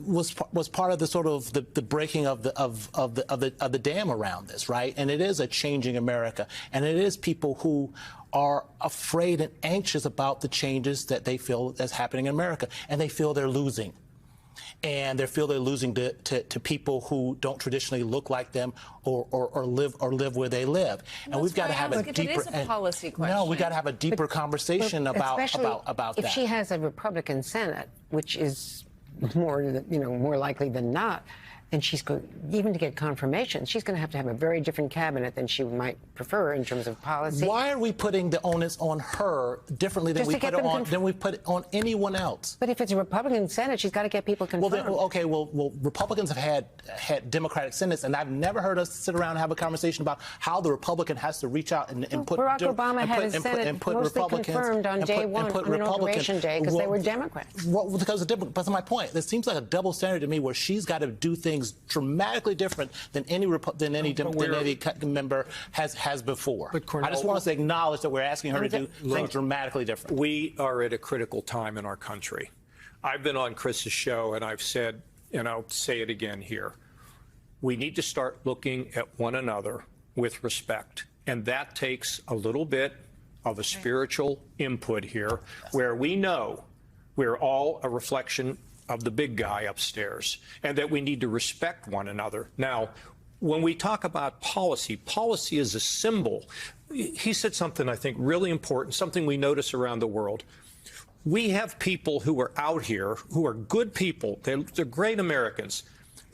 was part of the sort of the breaking of the dam around this, right? And it is a changing America, and it is people who are afraid and anxious about the changes that they feel that's happening in America, and they feel they're losing. And they feel they're losing to people who don't traditionally look like them or live where they live. And we've got to have a deeper. It is a policy question. No, we got to have a deeper conversation about that. If she has a Republican Senate, which is more likely than not, and she's going, even to get confirmation, she's going to have a very different cabinet than she might prefer in terms of policy. Why are we putting the onus on her differently than we put it on anyone else? But if it's a Republican Senate, she's got to get people confirmed. Well, Republicans have had Democratic Senates, and I've never heard us sit around and have a conversation about how the Republican has to reach out and put Barack Obama had his Senate mostly confirmed on day one, on Inauguration Day, because they were Democrats. Well, because of Democrats. But that's my point. It seems like a double standard to me, where she's got to do things dramatically different than any member has before. I just want us to acknowledge that we're asking her to do things dramatically different. We are at a critical time in our country. I've been on Chris's show, and I've said, and I'll say it again here, we need to start looking at one another with respect. And that takes a little bit of a spiritual input here, where we know we're all a reflection of the big guy upstairs, and that we need to respect one another. Now, when we talk about policy, policy is a symbol. He said something, I think, really important, something we notice around the world. We have people who are out here who are good people. They're great Americans.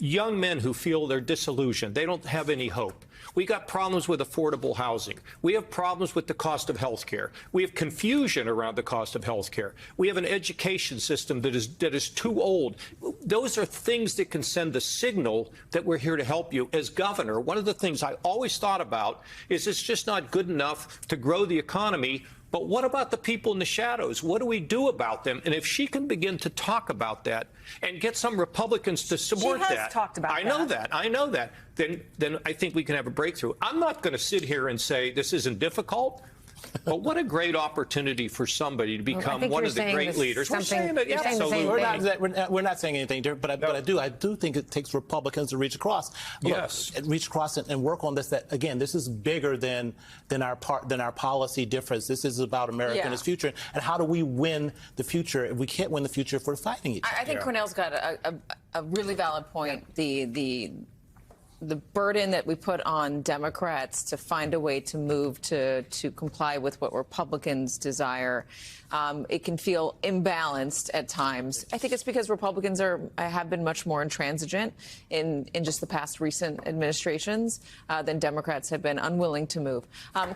Young men who feel they're disillusioned. They don't have any hope. We got problems with affordable housing. We have problems with the cost of health care. We have confusion around the cost of health care. We have an education system that is too old. Those are things that can send the signal that we're here to help you. As governor, one of the things I always thought about is it's just not good enough to grow the economy. But what about the people in the shadows? What do we do about them? And if she can begin to talk about that and get some Republicans to support that. She has talked about that. I know that. Then I think we can have a breakthrough. I'm not going to sit here and say this isn't difficult. But what a great opportunity for somebody to become one of the great leaders. We're saying that, absolutely. We're not saying anything different, but I do think it takes Republicans to reach across. Yes. Reach across and work on this. That again, this is bigger than our policy difference. This is about America and its future. And how do we win the future? If we can't win the future if we're fighting each other. I think Cornell's got a really valid point. The burden that we put on Democrats to find a way to move to comply with what Republicans desire, it can feel imbalanced at times. I think it's because Republicans have been much more intransigent in just the past recent administrations than Democrats have been unwilling to move.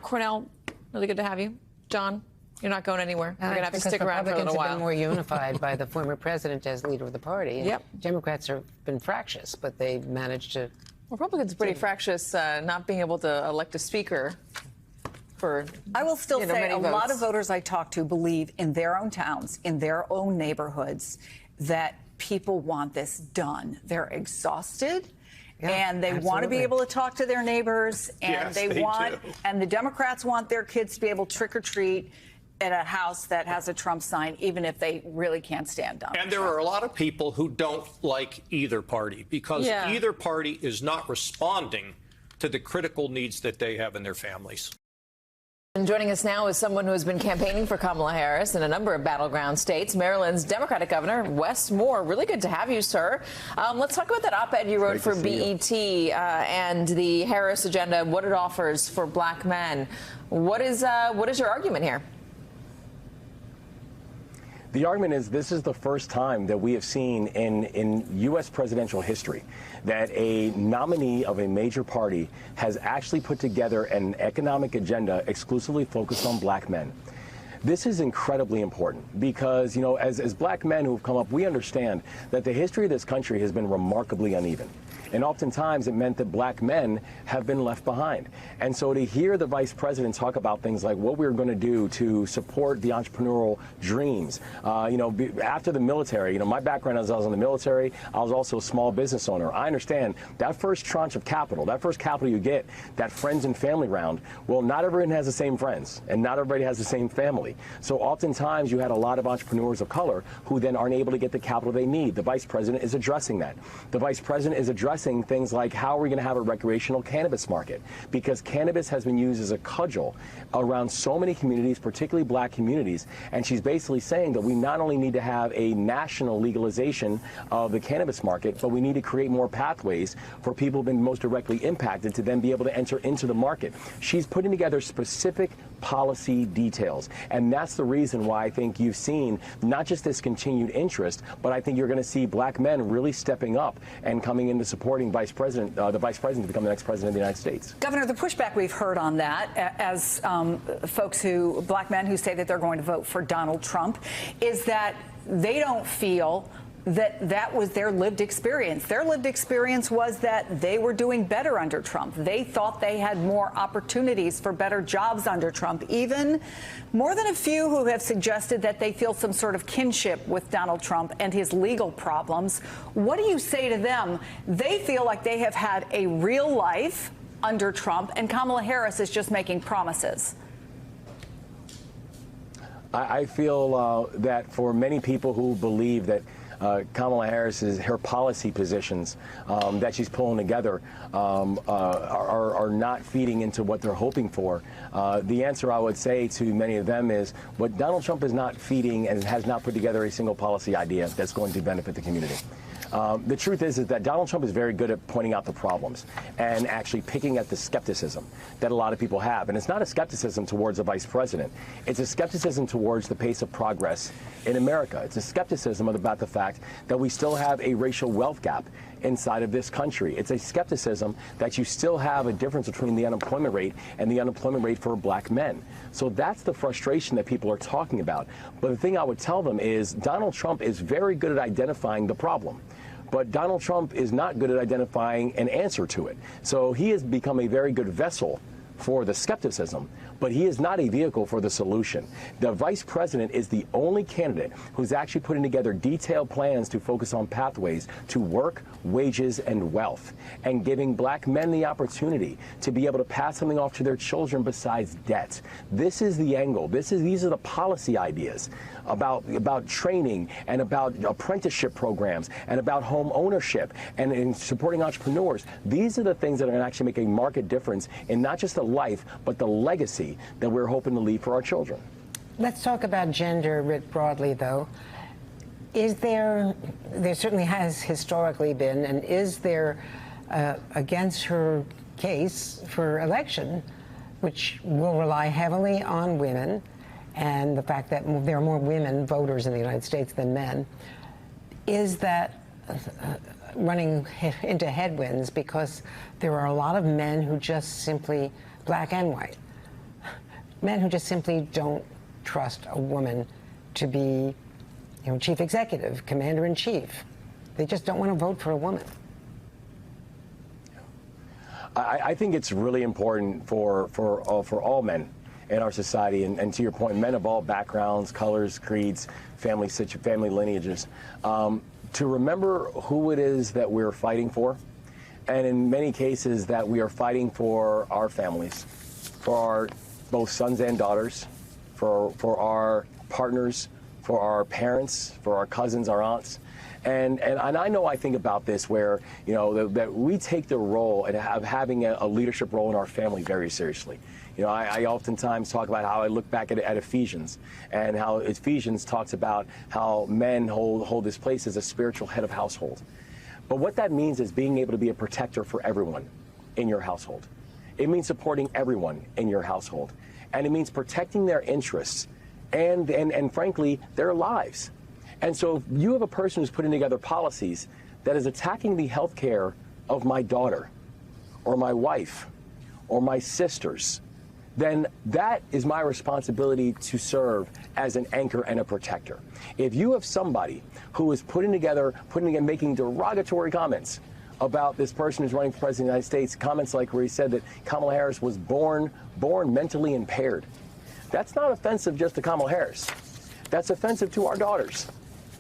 Cornell, really good to have you. John, you're not going anywhere. You're going to have to stick around for a little while. Republicans have been more unified by the former president as leader of the party. And yep. Democrats have been fractious, but they managed to. Republicans are pretty fractious, not being able to elect a speaker for. I will still say a lot of votes. voters I talk to believe in their own towns, in their own neighborhoods, that people want this done. They're exhausted. And they want to be able to talk to their neighbors, and and the Democrats want their kids to be able to trick or treat at a house that has a Trump sign, even if they really can't stand Donald And there are a lot of people who don't like either party because either party is not responding to the critical needs that they have in their families. And joining us now is someone who has been campaigning for Kamala Harris in a number of battleground states. Maryland's Democratic Governor Wes Moore. Really good to have you, sir. Let's talk about that op-ed you wrote for BET and the Harris agenda, what it offers for black men. What is your argument here? The argument is this is the first time that we have seen in U.S. presidential history that a nominee of a major party has actually put together an economic agenda exclusively focused on black men. This is incredibly important because, you know, as black men who have come up, we understand that the history of this country has been remarkably uneven. And oftentimes it meant that black men have been left behind. And so to hear the vice president talk about things like what we're going to do to support the entrepreneurial dreams, after the military, my background is I was in the military. I was also a small business owner. I understand that first tranche of capital, that first capital you get, that friends and family round, well, not everyone has the same friends and not everybody has the same family. So oftentimes you had a lot of entrepreneurs of color who then aren't able to get the capital they need. The vice president is addressing that. The vice president is addressing things like how are we going to have a recreational cannabis market, because cannabis has been used as a cudgel around so many communities, particularly black communities. And she's basically saying that we not only need to have a national legalization of the cannabis market, but we need to create more pathways for people who've been most directly impacted to then be able to enter into the market. She's putting together specific policy details. And that's the reason why I think you've seen not just this continued interest, but I think you're going to see black men really stepping up and coming into supporting the vice president to become the next president of the United States. Governor, the pushback we've heard on that as black men who say that they're going to vote for Donald Trump is that they don't feel that was their lived experience. Their lived experience was that they were doing better under Trump. They thought they had more opportunities for better jobs under Trump. Even more than a few who have suggested that they feel some sort of kinship with Donald Trump and his legal problems. What do you say to them? They feel like they have had a real life under Trump, and Kamala Harris is just making promises. I feel that for many people who believe that Kamala Harris's her policy positions that she's pulling together are not feeding into what they're hoping for. The answer I would say to many of them is what Donald Trump is not feeding and has not put together a single policy idea that's going to benefit the community. The truth is that Donald Trump is very good at pointing out the problems and actually picking at the skepticism that a lot of people have. And it's not a skepticism towards the vice president. It's a skepticism towards the pace of progress in America. It's a skepticism about the fact that we still have a racial wealth gap inside of this country. It's a skepticism that you still have a difference between the unemployment rate and the unemployment rate for black men. So that's the frustration that people are talking about. But the thing I would tell them is Donald Trump is very good at identifying the problem. But Donald Trump is not good at identifying an answer to it. So he has become a very good vessel for the skepticism, but he is not a vehicle for the solution. The vice president is the only candidate who's actually putting together detailed plans to focus on pathways to work, wages, and wealth, and giving black men the opportunity to be able to pass something off to their children besides debt. This is the angle. These are the policy ideas about training and about apprenticeship programs and about home ownership and in supporting entrepreneurs. These are the things that are going to actually make a marked difference in not just the life, but the legacy that we're hoping to leave for our children. Let's talk about gender writ broadly, though. Is there certainly has historically been, and is there, against her case for election, which will rely heavily on women, and the fact that there are more women voters in the United States than men, is that running into headwinds because there are a lot of men who just simply, black and white, men who just simply don't trust a woman to be, chief executive, commander-in-chief. They just don't want to vote for a woman. I think it's really important for all men in our society, and to your point, men of all backgrounds, colors, creeds, family lineages, to remember who it is that we're fighting for, and in many cases that we are fighting for our families, for our both sons and daughters, for our partners, for our parents, for our cousins, our aunts. And I know I think about this where, that we take the role of having a leadership role in our family very seriously. I oftentimes talk about how I look back at Ephesians and how Ephesians talks about how men hold this place as a spiritual head of household. But what that means is being able to be a protector for everyone in your household. It means supporting everyone in your household. And it means protecting their interests and frankly, their lives. And so if you have a person who's putting together policies that is attacking the health care of my daughter or my wife or my sisters, then that is my responsibility to serve as an anchor and a protector. If you have somebody who is making derogatory comments about this person who's running for president of the United States, comments like where he said that Kamala Harris was born mentally impaired. That's not offensive just to Kamala Harris. That's offensive to our daughters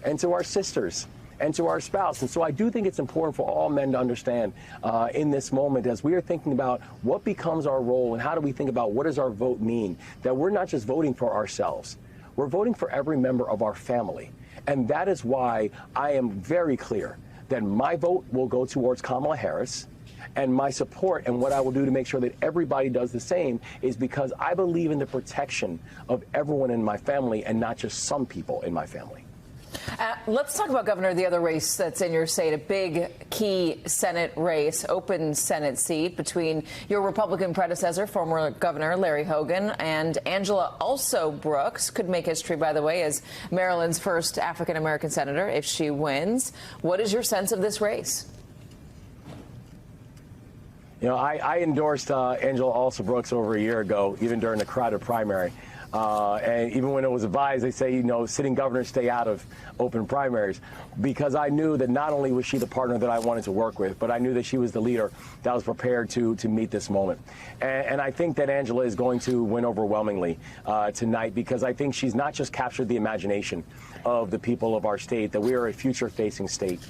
and to our sisters and to our spouse. And so I do think it's important for all men to understand in this moment, as we are thinking about what becomes our role and how do we think about what does our vote mean, that we're not just voting for ourselves. We're voting for every member of our family. And that is why I am very clear that my vote will go towards Kamala Harris. And my support and what I will do to make sure that everybody does the same is because I believe in the protection of everyone in my family and not just some people in my family. Let's talk about, Governor, the other race that's in your state, a big key Senate race, open Senate seat between your Republican predecessor, former Governor Larry Hogan, and Angela Also Brooks. Could make history, by the way, as Maryland's first African-American senator if she wins. What is your sense of this race? You know, I endorsed Angela Also Brooks over a year ago, even during the crowded primary. And even when it was advised, they say, you know, sitting governors stay out of open primaries, because I knew that not only was she the partner that I wanted to work with, but I knew that she was the leader that was prepared to meet this moment. And I think that Angela is going to win overwhelmingly tonight, because I think she's not just captured the imagination of the people of our state, that we are a future-facing state.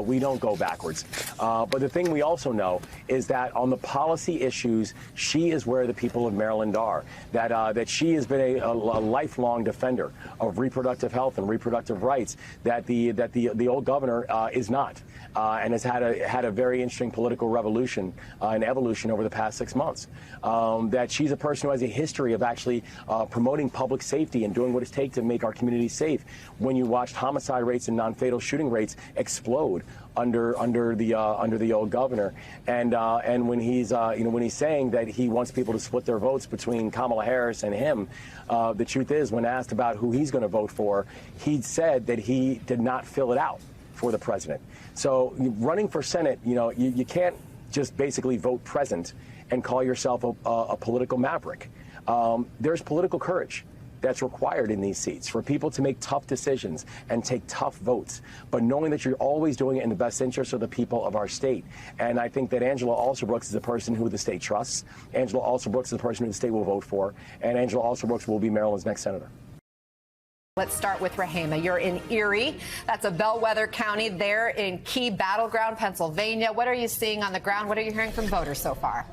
We don't go backwards. But the thing we also know is that on the policy issues, she is where the people of Maryland are, that she has been a lifelong defender of reproductive health and reproductive rights that the old governor is not, and has had a very interesting political revolution and evolution over the past 6 months. That she's a person who has a history of actually promoting public safety and doing what it takes to make our communities safe. When you watched homicide rates and non-fatal shooting rates explode under the old governor, and when he's when he's saying that he wants people to split their votes between Kamala Harris and him, the truth is, when asked about who he's going to vote for, he said that he did not fill it out for the president. So running for Senate, you can't just basically vote present and call yourself a political maverick. There's political courage that's required in these seats for people to make tough decisions and take tough votes, but knowing that you're always doing it in the best interest of the people of our state. And I think that Angela Also Brooks is a person who the state trusts. Angela Also Brooks is a person who the state will vote for, and Angela Also Brooks will be Maryland's next senator. Let's start with Rahima. You're in Erie. That's a bellwether county there in key battleground, Pennsylvania. What are you seeing on the ground? What are you hearing from voters so far?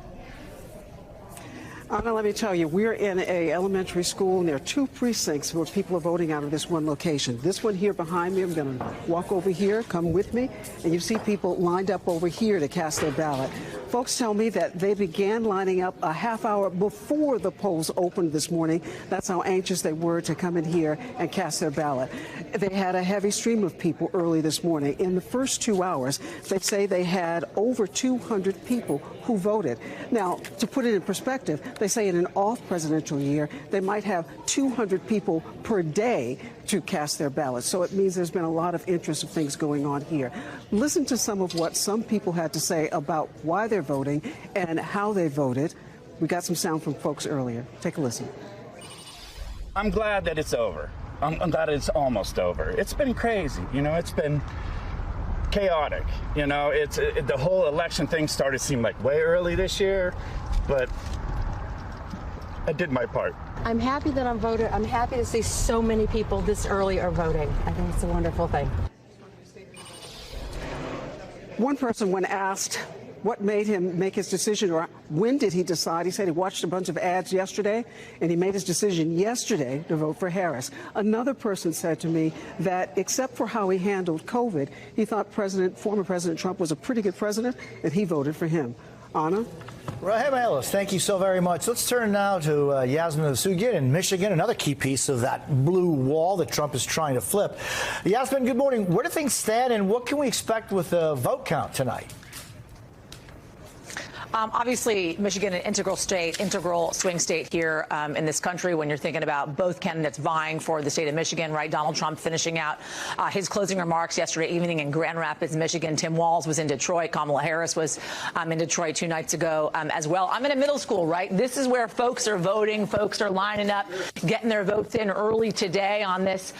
Anna, let me tell you, we're in a elementary school, and there are two precincts where people are voting out of this one location. This one here behind me, I'm going to walk over here, come with me, and you see people lined up over here to cast their ballot. Folks tell me that they began lining up a half hour before the polls opened this morning. That's how anxious they were to come in here and cast their ballot. They had a heavy stream of people early this morning. In the first 2 hours, they say they had over 200 people who voted. Now, to put it in perspective, they say in an off-presidential year, they might have 200 people per day to cast their ballots. So it means there's been a lot of interest of things going on here. Listen to some of what some people had to say about why they're voting and how they voted. We got some sound from folks earlier. Take a listen. I'm glad that it's over. I'm glad it's almost over. It's been crazy. It's been chaotic. The whole election thing started to seem like way early this year, but I did my part. I'm happy that I'm voting. I'm happy to see so many people this early are voting. I think it's a wonderful thing. One person, when asked what made him make his decision or when did he decide, he said he watched a bunch of ads yesterday and he made his decision yesterday to vote for Harris. Another person said to me that except for how he handled COVID, he thought former President Trump was a pretty good president and he voted for him. Anna? Rahima Ellis, thank you so very much. Let's turn now to Yasmin Osugian in Michigan, another key piece of that blue wall that Trump is trying to flip. Yasmin, good morning. Where do things stand and what can we expect with the vote count tonight? Obviously, Michigan, an integral swing state here in this country when you're thinking about both candidates vying for the state of Michigan, right? Donald Trump finishing out his closing remarks yesterday evening in Grand Rapids, Michigan. Tim Walz was in Detroit. Kamala Harris was in Detroit 2 nights ago as well. I'm in a middle school, right? This is where folks are voting. Folks are lining up, getting their votes in early today on this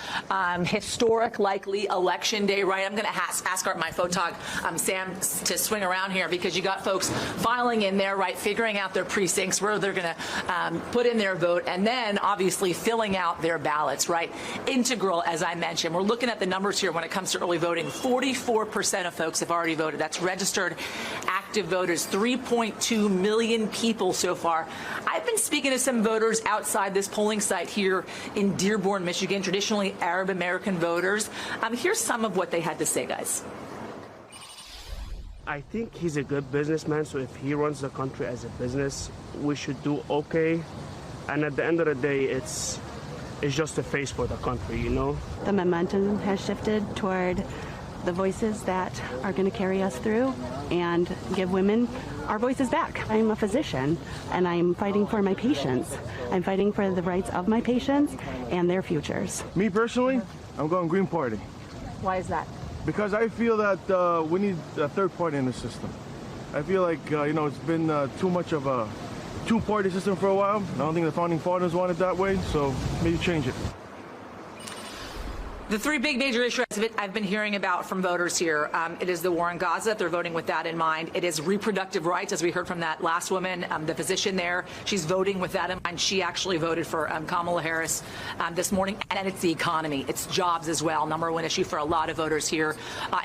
historic, likely election day, right? I'm going to ask my photog, Sam, to swing around here because you got folks filing in there, right, figuring out their precincts, where they're going to put in their vote, and then obviously filling out their ballots, right? Integral, as I mentioned. We're looking at the numbers here when it comes to early voting. 44% of folks have already voted. That's registered active voters, 3.2 million people so far. I've been speaking to some voters outside this polling site here in Dearborn, Michigan, traditionally Arab American voters. Here's some of what they had to say, guys. I think he's a good businessman, so if he runs the country as a business, we should do okay. And at the end of the day, it's just a face for the country, you know? The momentum has shifted toward the voices that are going to carry us through and give women our voices back. I'm a physician, and I'm fighting for my patients. I'm fighting for the rights of my patients and their futures. Me personally, I'm going Green Party. Why is that? Because I feel that we need a third party in the system. I feel like, it's been too much of a two-party system for a while. I don't think the founding fathers wanted that way, so maybe change it. The three big major issues I've been hearing about from voters here, it is the war in Gaza. They're voting with that in mind. It is reproductive rights, as we heard from that last woman, the physician there. She's voting with that in mind. She actually voted for Kamala Harris this morning. And it's the economy. It's jobs as well. Number one issue for a lot of voters here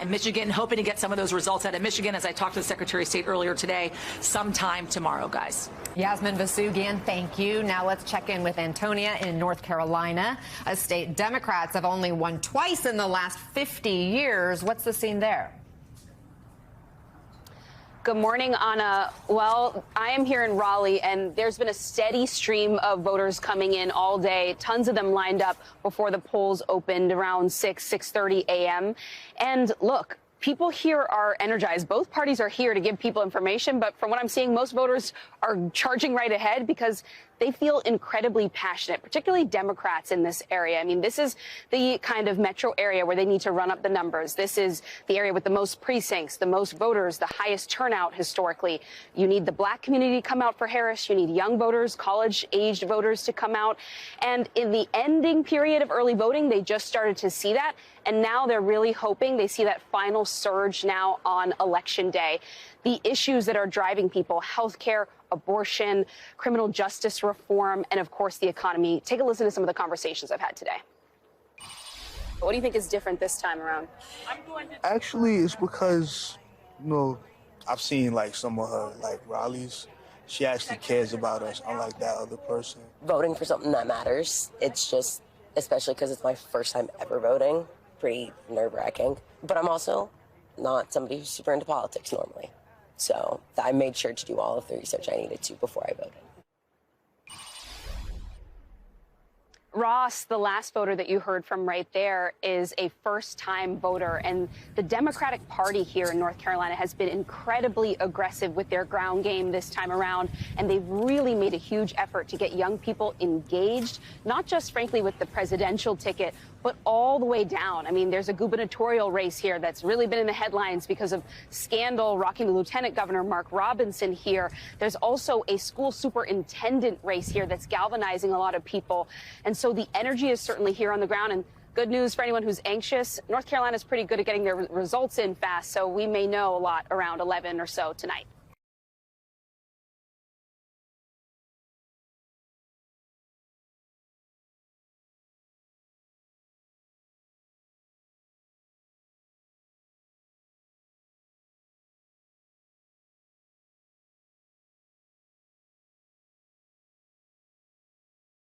in Michigan. Hoping to get some of those results out of Michigan, as I talked to the Secretary of State earlier today, sometime tomorrow, guys. Yasmin Vossoughian, thank you. Now let's check in with Antonia in North Carolina. A state Democrats have only won twice in the last 50 years. What's the scene there? Good morning, Anna. Well, I am here in Raleigh, and there's been a steady stream of voters coming in all day. Tons of them lined up before the polls opened around 6:30 a.m. And look, people here are energized. Both parties are here to give people information, but from what I'm seeing, most voters are charging right ahead because they feel incredibly passionate, particularly Democrats in this area. I mean, this is the kind of metro area where they need to run up the numbers. This is the area with the most precincts, the most voters, the highest turnout historically. You need the black community to come out for Harris. You need young voters, college-aged voters to come out. And in the ending period of early voting, they just started to see that. And now they're really hoping they see that final surge now on Election Day. The issues that are driving people, health care, abortion, criminal justice reform, and of course the economy. Take a listen to some of the conversations I've had today. What do you think is different this time around? Actually, it's because, I've seen some of her rallies. She actually cares about us, unlike that other person. Voting for something that matters. It's just, especially because it's my first time ever voting, pretty nerve-wracking. But I'm also not somebody who's super into politics normally. So I made sure to do all of the research I needed to before I voted. Ross, the last voter that you heard from right there, is a first-time voter. And the Democratic Party here in North Carolina has been incredibly aggressive with their ground game this time around. And they've really made a huge effort to get young people engaged, not just, frankly, with the presidential ticket, but all the way down. I mean, there's a gubernatorial race here that's really been in the headlines because of scandal rocking the Lieutenant Governor Mark Robinson here. There's also a school superintendent race here that's galvanizing a lot of people. And so the energy is certainly here on the ground. And good news for anyone who's anxious, North Carolina's pretty good at getting their results in fast, so we may know a lot around 11 or so tonight.